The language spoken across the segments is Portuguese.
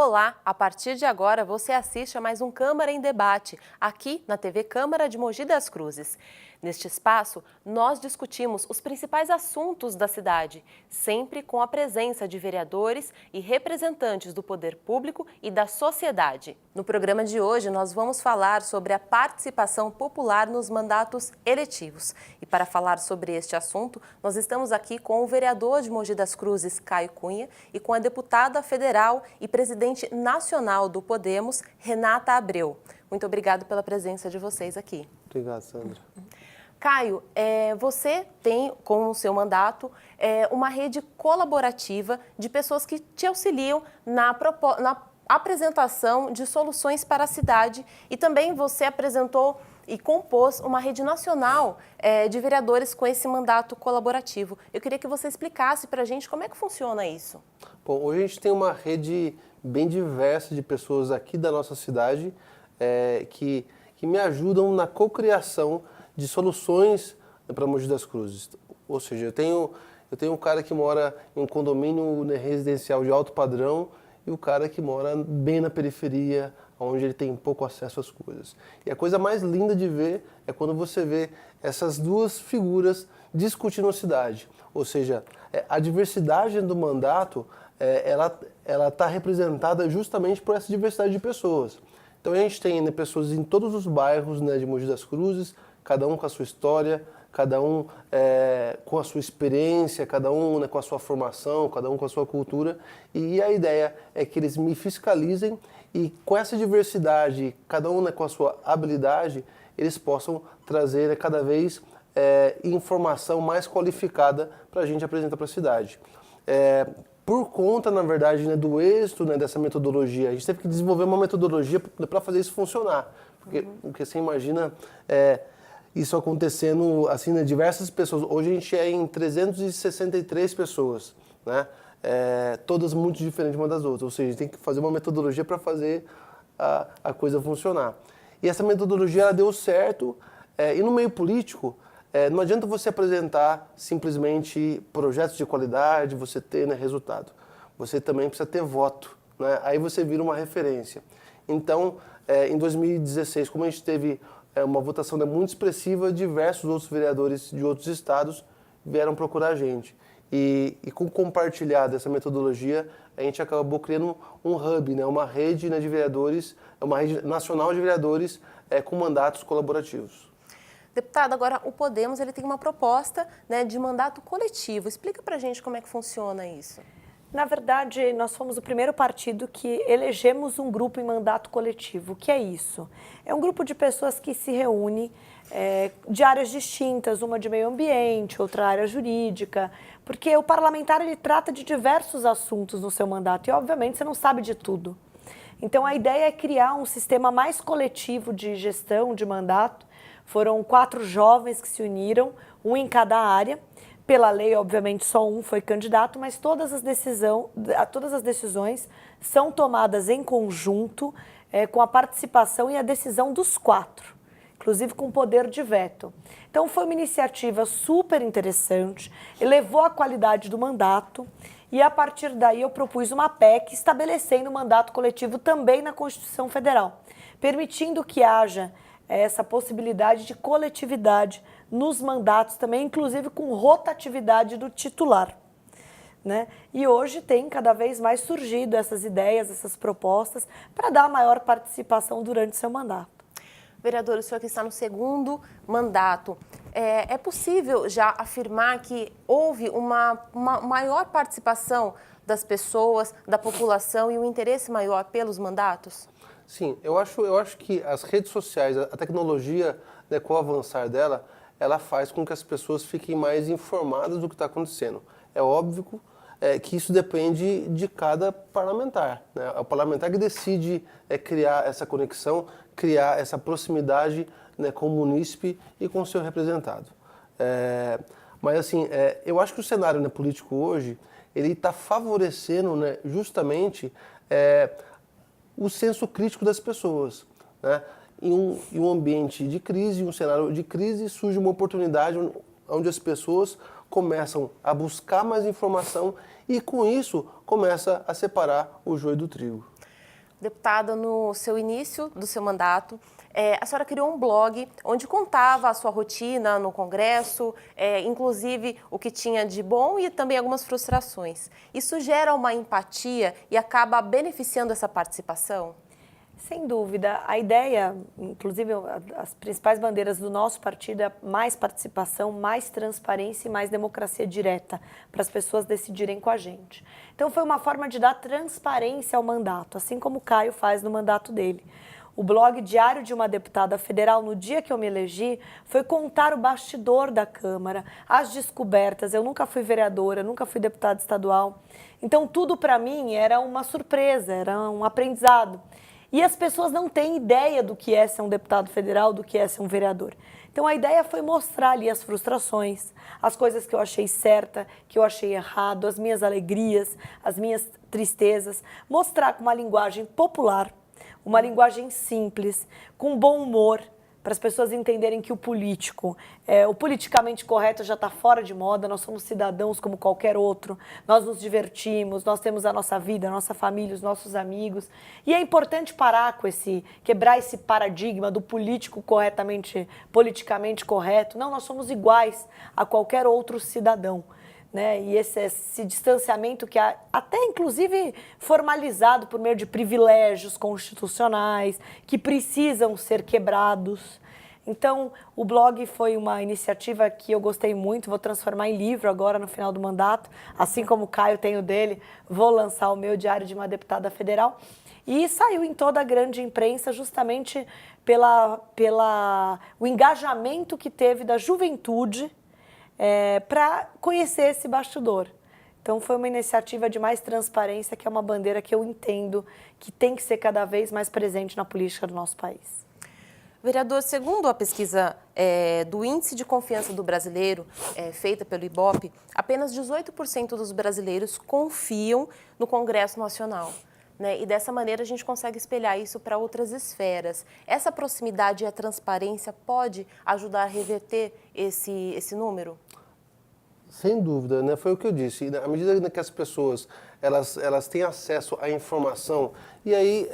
Olá, a partir de agora você assiste a mais um Câmara em Debate, aqui na TV Câmara de Mogi das Cruzes. Neste espaço, nós discutimos os principais assuntos da cidade, sempre com a presença de vereadores e representantes do poder público e da sociedade. No programa de hoje, nós vamos falar sobre a participação popular nos mandatos eletivos. E para falar sobre este assunto, nós estamos aqui com o vereador de Mogi das Cruzes, Caio Cunha, e com a deputada federal e presidente nacional do Podemos, Renata Abreu. Muito obrigado pela presença de vocês aqui. Obrigado, Sandra. Caio, você tem, com o seu mandato, uma rede colaborativa de pessoas que te auxiliam na apresentação de soluções para a cidade e também você apresentou e compôs uma rede nacional de vereadores com esse mandato colaborativo. Eu queria que você explicasse para a gente como é que funciona isso. Bom, hoje a gente tem uma rede bem diversa de pessoas aqui da nossa cidade que me ajudam na cocriação de soluções para Mogi das Cruzes. Ou seja, eu tenho um cara que mora em um condomínio residencial de alto padrão e o cara que mora bem na periferia, onde ele tem pouco acesso às coisas. E a coisa mais linda de ver é quando você vê essas duas figuras discutindo a cidade. Ou seja, a diversidade do mandato, ela está representada justamente por essa diversidade de pessoas. Então a gente tem pessoas em todos os bairros de Mogi das Cruzes, cada um com a sua história, cada um com a sua experiência, cada um com a sua formação, cada um com a sua cultura. E a ideia é que eles me fiscalizem e com essa diversidade, cada um com a sua habilidade, eles possam trazer cada vez informação mais qualificada para a gente apresentar para a cidade. Por conta, na verdade, do êxito dessa metodologia, a gente teve que desenvolver uma metodologia para fazer isso funcionar. Porque você imagina isso acontecendo assim, diversas pessoas. Hoje a gente é em 363 pessoas, né? Todas muito diferentes uma das outras. Ou seja, a gente tem que fazer uma metodologia para fazer a coisa funcionar. E essa metodologia ela deu certo. E no meio político, não adianta você apresentar simplesmente projetos de qualidade, você ter resultado. Você também precisa ter voto, né? Aí você vira uma referência. Então, em 2016, como a gente teve uma votação muito expressiva, diversos outros vereadores de outros estados vieram procurar a gente. E com compartilhar dessa metodologia, a gente acabou criando um hub, uma rede de vereadores, uma rede nacional de vereadores com mandatos colaborativos. Deputado, agora o Podemos ele tem uma proposta de mandato coletivo. Explica pra gente como é que funciona isso. Na verdade, nós fomos o primeiro partido que elegemos um grupo em mandato coletivo. O que é isso? É um grupo de pessoas que se reúne de áreas distintas, uma de meio ambiente, outra área jurídica, porque o parlamentar ele trata de diversos assuntos no seu mandato e, obviamente, você não sabe de tudo. Então, a ideia é criar um sistema mais coletivo de gestão de mandato. Foram 4 jovens que se uniram, um em cada área. Pela lei, obviamente, só um foi candidato, mas todas as decisões são tomadas em conjunto, com a participação e a decisão dos 4, inclusive com poder de veto. Então, foi uma iniciativa super interessante, elevou a qualidade do mandato e, a partir daí, eu propus uma PEC estabelecendo o mandato coletivo também na Constituição Federal, permitindo que haja essa possibilidade de coletividade nos mandatos também, inclusive com rotatividade do titular, né? E hoje tem cada vez mais surgido essas ideias, essas propostas para dar maior participação durante seu mandato. Vereador, o senhor que está no segundo mandato, é possível já afirmar que houve uma maior participação das pessoas, da população e um interesse maior pelos mandatos? Sim, eu acho que as redes sociais, a tecnologia, com o avançar dela, ela faz com que as pessoas fiquem mais informadas do que está acontecendo. É óbvio que isso depende de cada parlamentar, né? É o parlamentar que decide criar essa conexão, criar essa proximidade com o munícipe e com o seu representado. Mas assim, eu acho que o cenário político hoje, ele está favorecendo justamente o senso crítico das pessoas, né? Em um ambiente de crise, em um cenário de crise, surge uma oportunidade onde as pessoas começam a buscar mais informação e, com isso, começa a separar o joio do trigo. Deputada, no seu início do seu mandato, a senhora criou um blog onde contava a sua rotina no Congresso, inclusive o que tinha de bom e também algumas frustrações. Isso gera uma empatia e acaba beneficiando essa participação? Sem dúvida. A ideia, inclusive as principais bandeiras do nosso partido é mais participação, mais transparência e mais democracia direta para as pessoas decidirem com a gente. Então foi uma forma de dar transparência ao mandato, assim como o Caio faz no mandato dele. O blog Diário de uma Deputada Federal, no dia que eu me elegi, foi contar o bastidor da Câmara, as descobertas. Eu nunca fui vereadora, nunca fui deputada estadual. Então tudo para mim era uma surpresa, era um aprendizado. E as pessoas não têm ideia do que é ser um deputado federal, do que é ser um vereador. Então a ideia foi mostrar ali as frustrações, as coisas que eu achei certa, que eu achei errado, as minhas alegrias, as minhas tristezas. Mostrar com uma linguagem popular, uma linguagem simples, com bom humor, para as pessoas entenderem que o politicamente correto já está fora de moda, nós somos cidadãos como qualquer outro, nós nos divertimos, nós temos a nossa vida, a nossa família, os nossos amigos. E é importante parar com quebrar esse paradigma do politicamente correto. Não, nós somos iguais a qualquer outro cidadão. Né? E esse distanciamento que é até inclusive formalizado por meio de privilégios constitucionais que precisam ser quebrados. Então, o blog foi uma iniciativa que eu gostei muito, vou transformar em livro agora no final do mandato, assim como o Caio tem o dele, vou lançar o meu Diário de uma Deputada Federal. E saiu em toda a grande imprensa justamente o engajamento que teve da juventude para conhecer esse bastidor. Então foi uma iniciativa de mais transparência, que é uma bandeira que eu entendo que tem que ser cada vez mais presente na política do nosso país. Vereador, segundo a pesquisa do Índice de Confiança do Brasileiro, feita pelo IBOPE, apenas 18% dos brasileiros confiam no Congresso Nacional. Né? E dessa maneira a gente consegue espelhar isso para outras esferas. Essa proximidade e a transparência pode ajudar a reverter esse número? Sem dúvida, né? Foi o que eu disse. À medida que as pessoas elas têm acesso à informação, e aí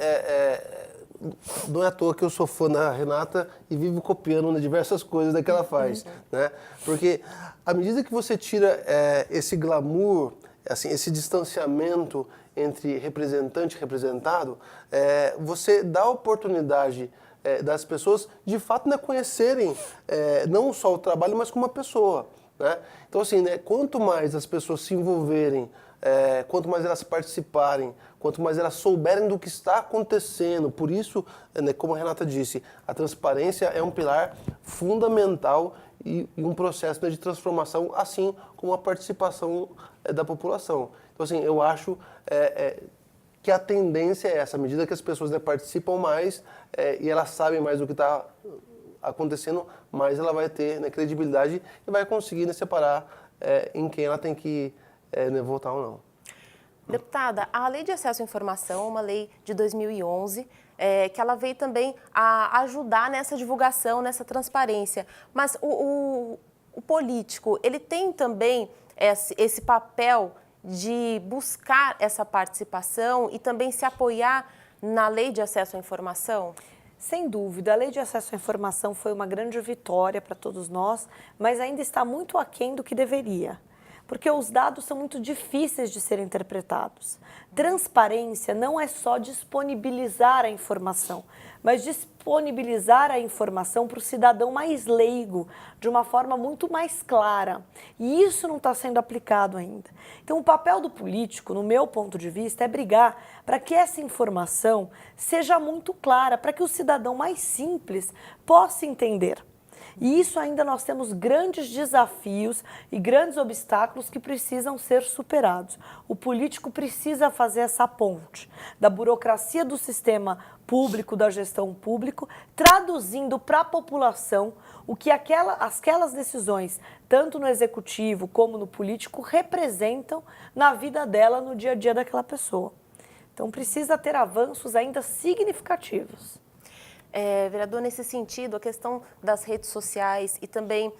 não é à toa que eu sou fã da Renata e vivo copiando diversas coisas que ela faz, né? Porque à medida que você tira esse glamour, assim, esse distanciamento entre representante e representado, você dá a oportunidade das pessoas de fato, né, conhecerem não só o trabalho, mas como uma pessoa. Né? Então, assim, né, quanto mais as pessoas se envolverem, quanto mais elas participarem, quanto mais elas souberem do que está acontecendo, por isso, né, como a Renata disse, a transparência é um pilar fundamental e um processo, né, de transformação, assim como a participação da população. Então, assim, eu acho que a tendência é essa, à medida que as pessoas, né, participam mais e elas sabem mais do que está acontecendo, mais ela vai ter, né, credibilidade e vai conseguir, né, separar em quem ela tem que né, votar ou não. Deputada, a Lei de Acesso à Informação é uma lei de 2011, que ela veio também a ajudar nessa divulgação, nessa transparência. Mas o político, ele tem também esse papel de buscar essa participação e também se apoiar na Lei de Acesso à Informação? Sem dúvida, a Lei de Acesso à Informação foi uma grande vitória para todos nós, mas ainda está muito aquém do que deveria, porque os dados são muito difíceis de serem interpretados. Transparência não é só disponibilizar a informação, mas disponibilizar a informação para o cidadão mais leigo, de uma forma muito mais clara. E isso não está sendo aplicado ainda. Então, o papel do político, no meu ponto de vista, é brigar para que essa informação seja muito clara, para que o cidadão mais simples possa entender. E isso ainda nós temos grandes desafios e grandes obstáculos que precisam ser superados. O político precisa fazer essa ponte da burocracia do sistema público, da gestão pública, traduzindo para a população o que aquelas decisões, tanto no executivo como no político, representam na vida dela, no dia a dia daquela pessoa. Então precisa ter avanços ainda significativos. Vereador, nesse sentido, a questão das redes sociais e também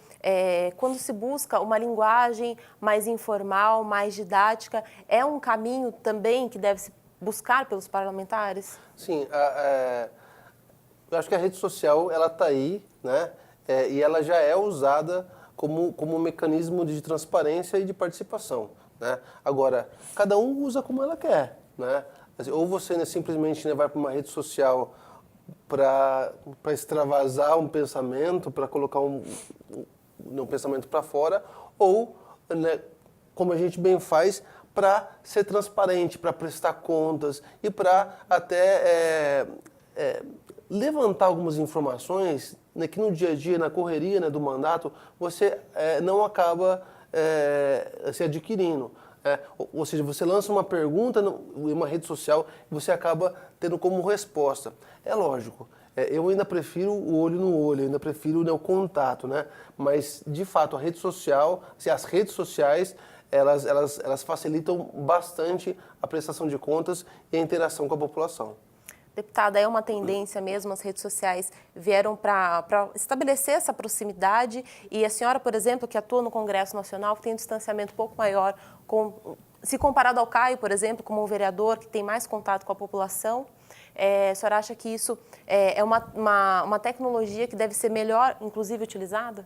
quando se busca uma linguagem mais informal, mais didática, é um caminho também que deve buscar pelos parlamentares? Sim, eu acho que a rede social ela está aí, né? E ela já é usada como um mecanismo de transparência e de participação, né? Agora, cada um usa como ela quer, né? Ou você simplesmente vai para uma rede social para extravasar um pensamento, para colocar um pensamento para fora, ou, né, como a gente bem faz, para ser transparente, para prestar contas e para até levantar algumas informações, né, que no dia a dia, na correria, né, do mandato, você não acaba se adquirindo. Ou seja, você lança uma pergunta em uma rede social e você acaba tendo como resposta. É lógico, eu ainda prefiro o olho no olho, eu ainda prefiro, né, o contato, né? Mas, de fato, a rede social, as redes sociais, elas facilitam bastante a prestação de contas e a interação com a população. Deputada, é uma tendência mesmo, as redes sociais vieram para estabelecer essa proximidade e a senhora, por exemplo, que atua no Congresso Nacional, que tem um distanciamento um pouco maior, se comparado ao Caio, por exemplo, como um vereador que tem mais contato com a população, a senhora acha que isso é uma tecnologia que deve ser melhor, inclusive, utilizada?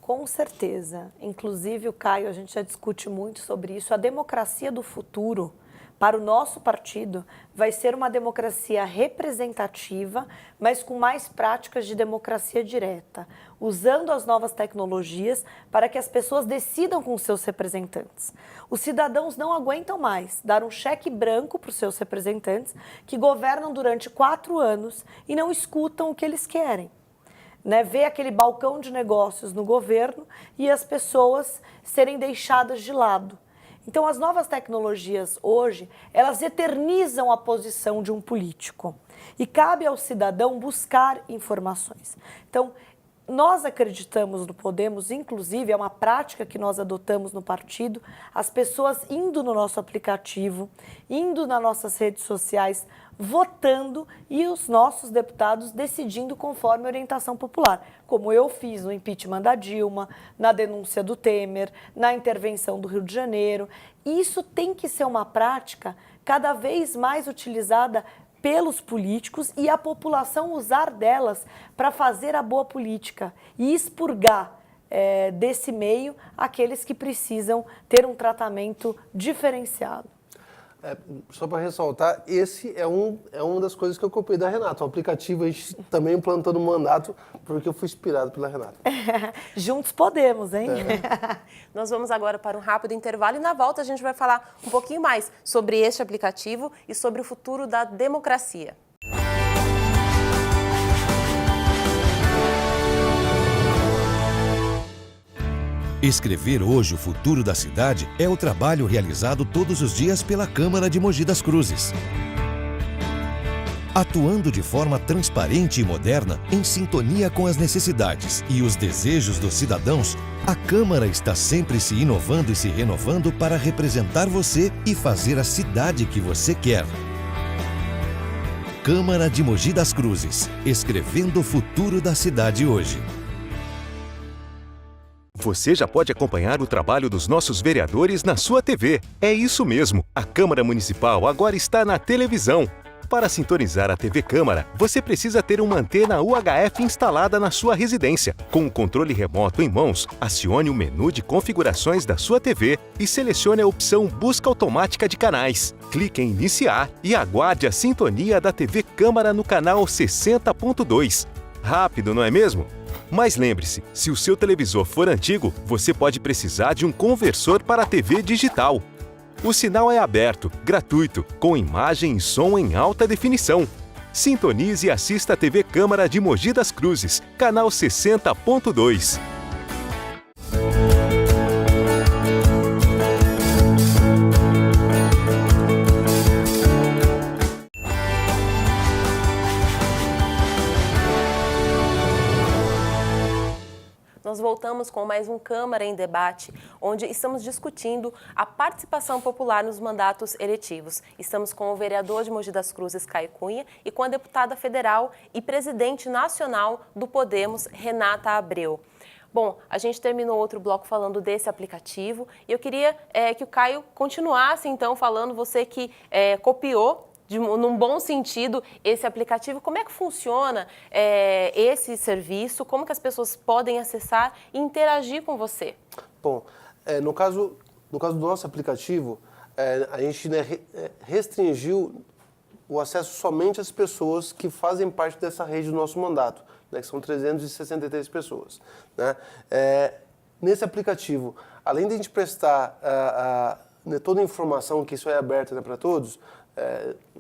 Com certeza. Inclusive, o Caio, a gente já discute muito sobre isso. A democracia do futuro, para o nosso partido, vai ser uma democracia representativa, mas com mais práticas de democracia direta, usando as novas tecnologias para que as pessoas decidam com seus representantes. Os cidadãos não aguentam mais dar um cheque branco para os seus representantes que governam durante 4 anos e não escutam o que eles querem. Ver aquele balcão de negócios no governo e as pessoas serem deixadas de lado. Então, as novas tecnologias hoje, elas eternizam a posição de um político. E cabe ao cidadão buscar informações. Então, nós acreditamos no Podemos, inclusive, é uma prática que nós adotamos no partido, as pessoas indo no nosso aplicativo, indo nas nossas redes sociais, votando e os nossos deputados decidindo conforme a orientação popular, como eu fiz no impeachment da Dilma, na denúncia do Temer, na intervenção do Rio de Janeiro. Isso tem que ser uma prática cada vez mais utilizada pelos políticos e a população usar delas para fazer a boa política e expurgar desse meio aqueles que precisam ter um tratamento diferenciado. Só para ressaltar, esse é uma das coisas que eu copiei da Renata. O aplicativo a gente também implantando no mandato, porque eu fui inspirado pela Renata. Juntos podemos, hein? Nós vamos agora para um rápido intervalo e na volta a gente vai falar um pouquinho mais sobre este aplicativo e sobre o futuro da democracia. Escrever hoje o futuro da cidade é o trabalho realizado todos os dias pela Câmara de Mogi das Cruzes. Atuando de forma transparente e moderna, em sintonia com as necessidades e os desejos dos cidadãos, a Câmara está sempre se inovando e se renovando para representar você e fazer a cidade que você quer. Câmara de Mogi das Cruzes, escrevendo o futuro da cidade hoje. Você já pode acompanhar o trabalho dos nossos vereadores na sua TV. É isso mesmo, a Câmara Municipal agora está na televisão. Para sintonizar a TV Câmara, você precisa ter uma antena UHF instalada na sua residência. Com o controle remoto em mãos, acione o menu de configurações da sua TV e selecione a opção Busca Automática de Canais. Clique em Iniciar e aguarde a sintonia da TV Câmara no canal 60.2. Rápido, não é mesmo? Mas lembre-se, se o seu televisor for antigo, você pode precisar de um conversor para a TV digital. O sinal é aberto, gratuito, com imagem e som em alta definição. Sintonize e assista a TV Câmara de Mogi das Cruzes, canal 60.2. Nós voltamos com mais um Câmara em Debate, onde estamos discutindo a participação popular nos mandatos eletivos. Estamos com o vereador de Mogi das Cruzes, Caio Cunha, e com a deputada federal e presidente nacional do Podemos, Renata Abreu. Bom, a gente terminou outro bloco falando desse aplicativo e eu queria que o Caio continuasse, então, falando, você que copiou, num bom sentido, esse aplicativo. Como é que funciona esse serviço? Como que as pessoas podem acessar e interagir com você? Bom, no caso do nosso aplicativo, a gente restringiu o acesso somente às pessoas que fazem parte dessa rede do nosso mandato, né, que são 363 pessoas. Né? Nesse aplicativo, além de a gente prestar toda a informação, que isso é aberto, né, para todos,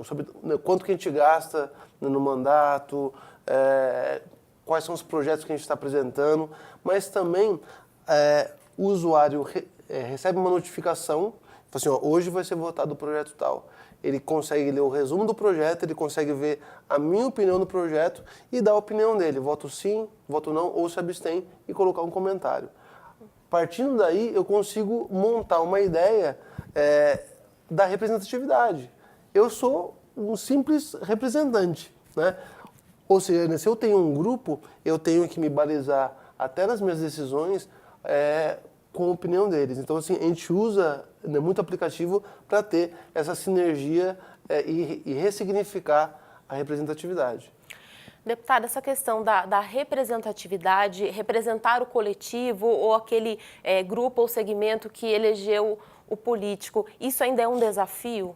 sobre quanto que a gente gasta no mandato, quais são os projetos que a gente está apresentando, mas também o usuário recebe uma notificação, assim, ó, hoje vai ser votado o projeto tal. Ele consegue ler o resumo do projeto, ele consegue ver a minha opinião do projeto e dar a opinião dele, voto sim, voto não, ou se abstém, e colocar um comentário. Partindo daí, eu consigo montar uma ideia da representatividade. Eu sou um simples representante, né? Ou seja, se eu tenho um grupo, eu tenho que me balizar até nas minhas decisões com a opinião deles. Então, assim, a gente usa muito aplicativo para ter essa sinergia e ressignificar a representatividade. Deputada, essa questão da representatividade, representar o coletivo ou aquele grupo ou segmento que elegeu o político, isso ainda é um desafio?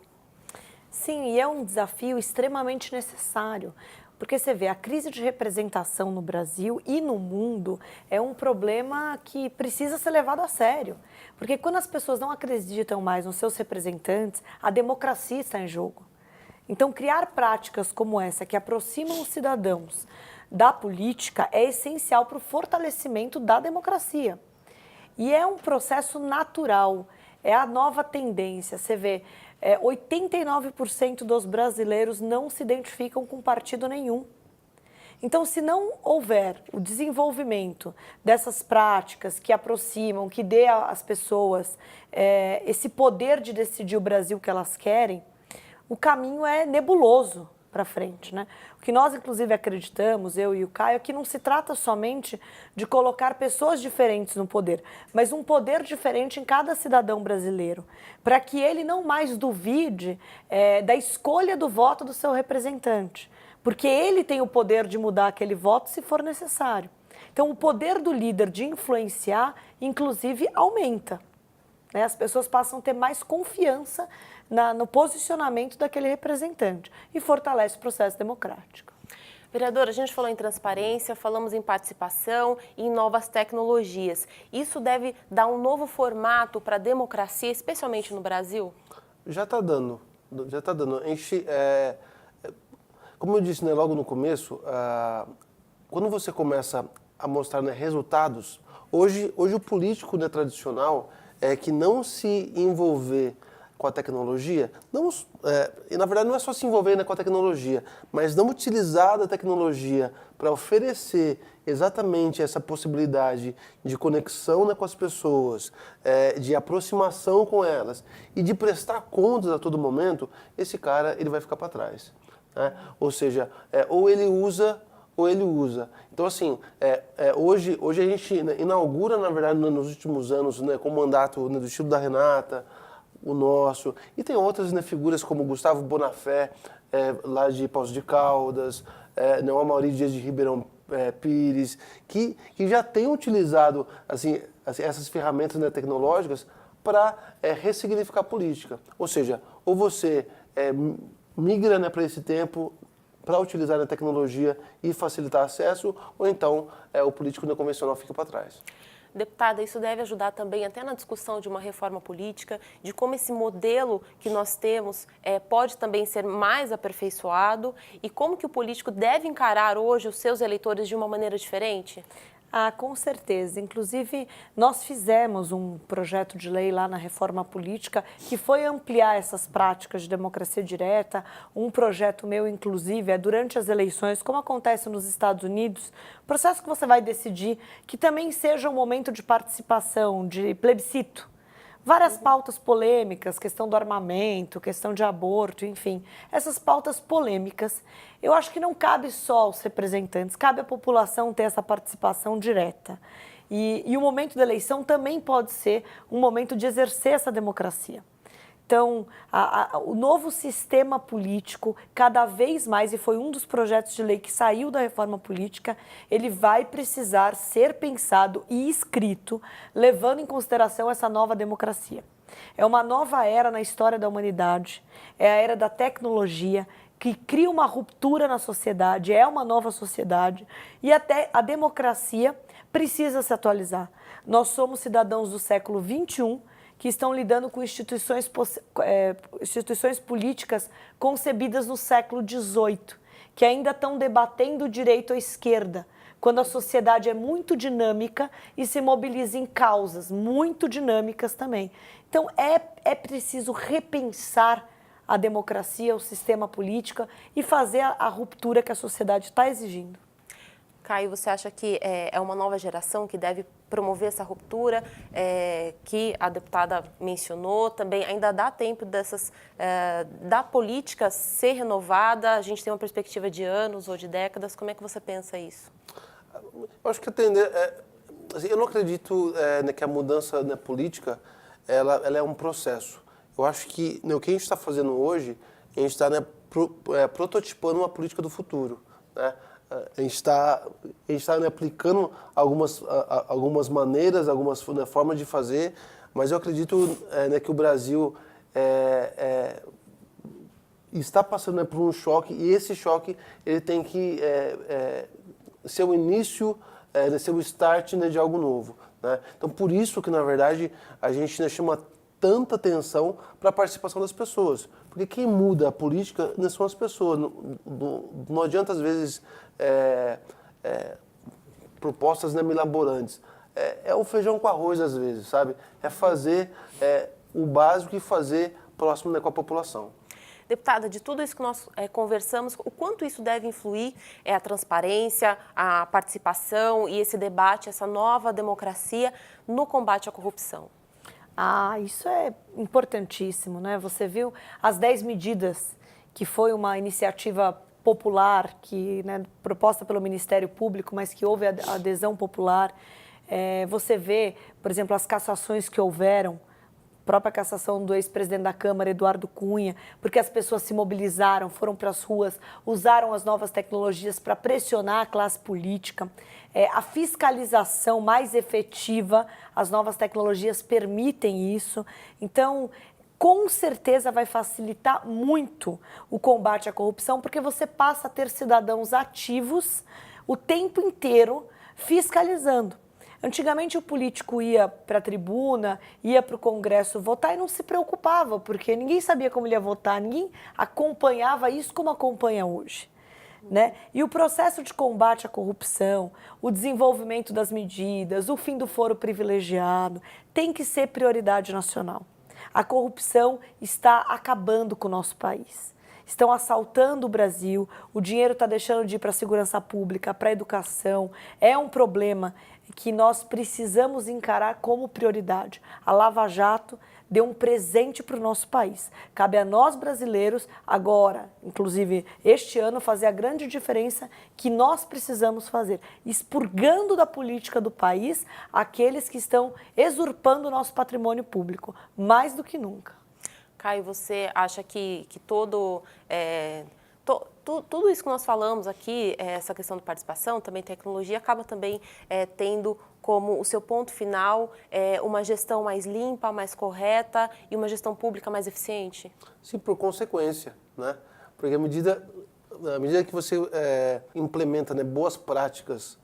Sim, e é um desafio extremamente necessário. Porque você vê, a crise de representação no Brasil e no mundo é um problema que precisa ser levado a sério. Porque quando as pessoas não acreditam mais nos seus representantes, a democracia está em jogo. Então, criar práticas como essa, que aproximam os cidadãos da política, é essencial para o fortalecimento da democracia. E é um processo natural, é a nova tendência. Você vê, 89% dos brasileiros não se identificam com partido nenhum. Então, se não houver o desenvolvimento dessas práticas que aproximam, que dê às pessoas esse poder de decidir o Brasil que elas querem, o caminho é nebuloso para frente, né? O que nós, inclusive, acreditamos, eu e o Caio, é que não se trata somente de colocar pessoas diferentes no poder, mas um poder diferente em cada cidadão brasileiro, para que ele não mais duvide da escolha do voto do seu representante, porque ele tem o poder de mudar aquele voto se for necessário. Então, o poder do líder de influenciar, inclusive, aumenta. Né? As pessoas passam a ter mais confiança no posicionamento daquele representante e fortalece o processo democrático. Vereadora, a gente falou em transparência, falamos em participação e em novas tecnologias. Isso deve dar um novo formato para a democracia, especialmente no Brasil? Já está dando, já está dando. A gente, como eu disse, né, logo no começo, quando você começa a mostrar, né, resultados, hoje o político, né, tradicional que não se envolver com a tecnologia, e na verdade não é só se envolver, né, com a tecnologia, mas não utilizar da tecnologia para oferecer exatamente essa possibilidade de conexão, né, com as pessoas, de aproximação com elas e de prestar contas a todo momento, esse cara ele vai ficar para trás. Né? Ou seja, ou ele usa ou ele usa. Então, assim, hoje a gente, né, inaugura, na verdade, nos últimos anos, né, com o mandato, né, do estilo da Renata, o nosso, e tem outras, né, figuras como Gustavo Bonafé, lá de Poços de Caldas, né, o Amaury Dias de Ribeirão Pires, que já tem utilizado assim, essas ferramentas, né, tecnológicas para ressignificar a política. Ou seja, ou você migra, né, para esse tempo, para utilizar a tecnologia e facilitar acesso, ou então o político não convencional fica para trás. Deputada, isso deve ajudar também até na discussão de uma reforma política, de como esse modelo que nós temos pode também ser mais aperfeiçoado e como que o político deve encarar hoje os seus eleitores de uma maneira diferente? Ah, com certeza. Inclusive, nós fizemos um projeto de lei lá na Reforma Política que foi ampliar essas práticas de democracia direta. Um projeto meu, inclusive, durante as eleições, como acontece nos Estados Unidos, processo que você vai decidir que também seja um momento de participação, de plebiscito. Várias pautas polêmicas, questão do armamento, questão de aborto, enfim, essas pautas polêmicas. Eu acho que não cabe só aos representantes, cabe à população ter essa participação direta. E o momento da eleição também pode ser um momento de exercer essa democracia. Então, o novo sistema político, cada vez mais, e foi um dos projetos de lei que saiu da reforma política, ele vai precisar ser pensado e escrito, levando em consideração essa nova democracia. É uma nova era na história da humanidade, é a era da tecnologia, que cria uma ruptura na sociedade, é uma nova sociedade, e até a democracia precisa se atualizar. Nós somos cidadãos do século XXI, que estão lidando com instituições políticas concebidas no século XVIII, que ainda estão debatendo o direito à esquerda, quando a sociedade é muito dinâmica e se mobiliza em causas muito dinâmicas também. Então, é preciso repensar a democracia, o sistema político e fazer a ruptura que a sociedade está exigindo. Caio, você acha que é uma nova geração que deve promover essa ruptura que a deputada mencionou? Também ainda dá tempo da política ser renovada? A gente tem uma perspectiva de anos ou de décadas. Como é que você pensa isso? Eu acho que assim, eu não acredito que a mudança na política ela é um processo. Eu acho que o que a gente está fazendo hoje, a gente está prototipando uma política do futuro, né? A gente está aplicando algumas maneiras, algumas formas de fazer, mas eu acredito que o Brasil está passando por um choque, e esse choque ele tem que ser o início, ser o start de algo novo, né? Então, por isso que, na verdade, a gente chama tanta atenção para a participação das pessoas. Porque quem muda a política não são as pessoas. Não adianta, às vezes, propostas milaborantes. É o feijão com arroz, às vezes, sabe? É fazer o básico e fazer próximo com a população. Deputada, de tudo isso que nós conversamos, o quanto isso deve influir a transparência, a participação e esse debate, essa nova democracia no combate à corrupção? Isso é importantíssimo, né? Você viu as 10 medidas, que foi uma iniciativa popular, proposta pelo Ministério Público, mas que houve adesão popular. Você vê, por exemplo, as cassações que houveram, a própria cassação do ex-presidente da Câmara, Eduardo Cunha, porque as pessoas se mobilizaram, foram para as ruas, usaram as novas tecnologias para pressionar a classe política. A fiscalização mais efetiva, as novas tecnologias permitem isso. Então, com certeza vai facilitar muito o combate à corrupção, porque você passa a ter cidadãos ativos o tempo inteiro fiscalizando. Antigamente o político ia para a tribuna, ia para o Congresso votar e não se preocupava, porque ninguém sabia como ele ia votar, ninguém acompanhava isso como acompanha hoje, né? E o processo de combate à corrupção, o desenvolvimento das medidas, o fim do foro privilegiado, tem que ser prioridade nacional. A corrupção está acabando com o nosso país. Estão assaltando o Brasil, o dinheiro está deixando de ir para a segurança pública, para a educação. É um problema que nós precisamos encarar como prioridade. A Lava Jato deu um presente para o nosso país. Cabe a nós brasileiros, agora, inclusive este ano, fazer a grande diferença que nós precisamos fazer, expurgando da política do país aqueles que estão usurpando o nosso patrimônio público, mais do que nunca. Caio, você acha que tudo isso que nós falamos aqui, essa questão de participação, também tecnologia, acaba também tendo como o seu ponto final uma gestão mais limpa, mais correta e uma gestão pública mais eficiente? Sim, por consequência, né? Porque à medida que você implementa boas práticas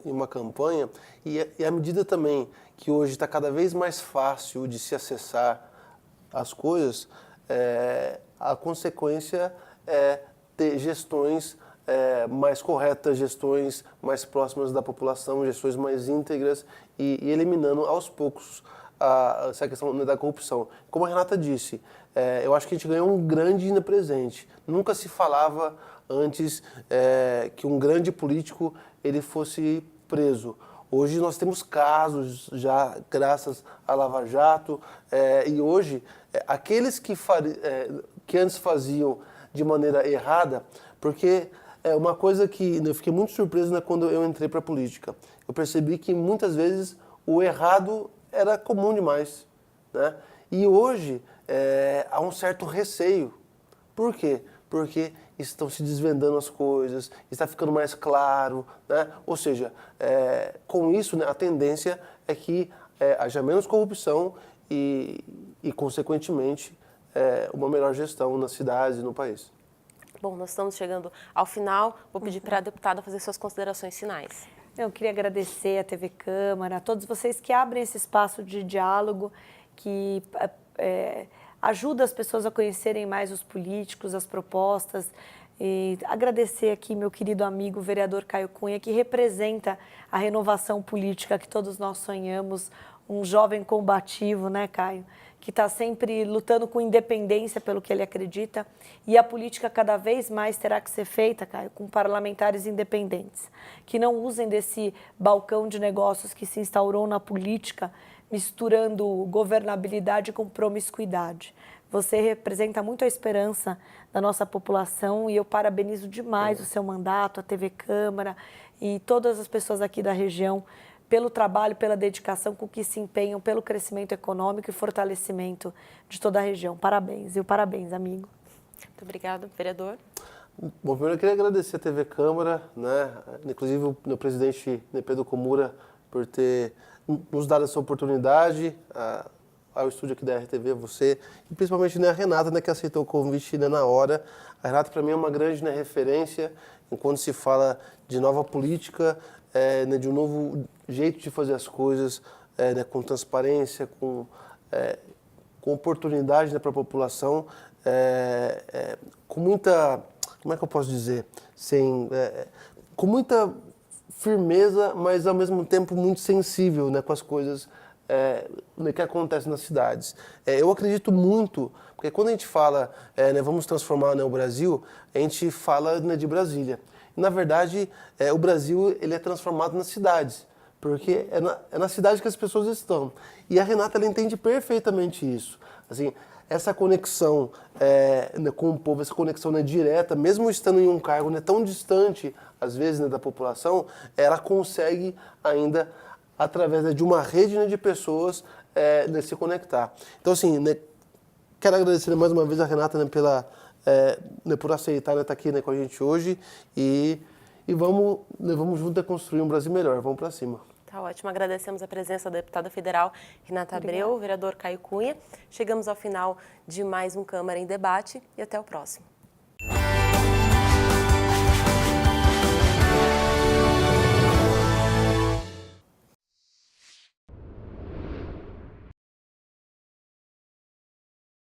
em uma campanha, e à medida também que hoje está cada vez mais fácil de se acessar as coisas, a consequência é ter gestões mais corretas, gestões mais próximas da população, gestões mais íntegras e eliminando aos poucos essa questão da corrupção. Como a Renata disse, eu acho que a gente ganhou um grande presente. Nunca se falava antes que um grande político ele fosse preso. Hoje nós temos casos já graças à Lava Jato e hoje aqueles que antes faziam de maneira errada, porque Uma coisa que eu fiquei muito surpreso, né, quando eu entrei para a política. Eu percebi que muitas vezes o errado era comum demais, né? E hoje há um certo receio. Por quê? Porque estão se desvendando as coisas, está ficando mais claro, né? Ou seja, com isso, né, a tendência é que haja menos corrupção e consequentemente, uma melhor gestão nas cidades e no país. Bom, nós estamos chegando ao final. Vou pedir para a deputada fazer suas considerações finais. Eu queria agradecer a TV Câmara, a todos vocês que abrem esse espaço de diálogo, que ajuda as pessoas a conhecerem mais os políticos, as propostas. E agradecer aqui meu querido amigo, o vereador Caio Cunha, que representa a renovação política que todos nós sonhamos, um jovem combativo, né, Caio? Que está sempre lutando com independência pelo que ele acredita. E a política cada vez mais terá que ser feita, Caio, com parlamentares independentes, que não usem desse balcão de negócios que se instaurou na política, misturando governabilidade com promiscuidade. Você representa muito a esperança da nossa população e eu parabenizo demais o seu mandato, a TV Câmara e todas as pessoas aqui da região pelo trabalho, pela dedicação com que se empenham, pelo crescimento econômico e fortalecimento de toda a região. Parabéns, e parabéns, amigo. Muito obrigada, vereador. Bom, primeiro eu queria agradecer a TV Câmara, né? Inclusive o meu presidente Pedro Komura por ter nos dado essa oportunidade, ao estúdio aqui da RTV, você, e principalmente, né, a Renata, né, que aceitou o convite, né, na hora. A Renata, para mim, é uma grande, né, referência enquanto se fala de nova política, né, de um novo jeito de fazer as coisas, né, com transparência, com oportunidade, né, para a população, com muita, como é que eu posso dizer, com muita firmeza, mas ao mesmo tempo muito sensível, né, com as coisas que acontecem nas cidades. Eu acredito muito, porque quando a gente fala, né, vamos transformar, né, o Brasil, a gente fala, né, de Brasília. Na verdade, o Brasil ele é transformado nas cidades, porque é na cidade que as pessoas estão. E a Renata ela entende perfeitamente isso. Assim, essa conexão né, com o povo, essa conexão, né, direta, mesmo estando em um cargo, né, tão distante, às vezes, né, da população, ela consegue ainda, através, né, de uma rede, né, de pessoas, né, se conectar. Então, assim, né, quero agradecer mais uma vez a Renata, né, né, por aceitar, né, estar aqui, né, com a gente hoje e vamos juntos construir um Brasil melhor. Vamos para cima. Tá ótimo. Agradecemos a presença da deputada federal Renata Abreu, o vereador Caio Cunha. Chegamos ao final de mais um Câmara em Debate e até o próximo.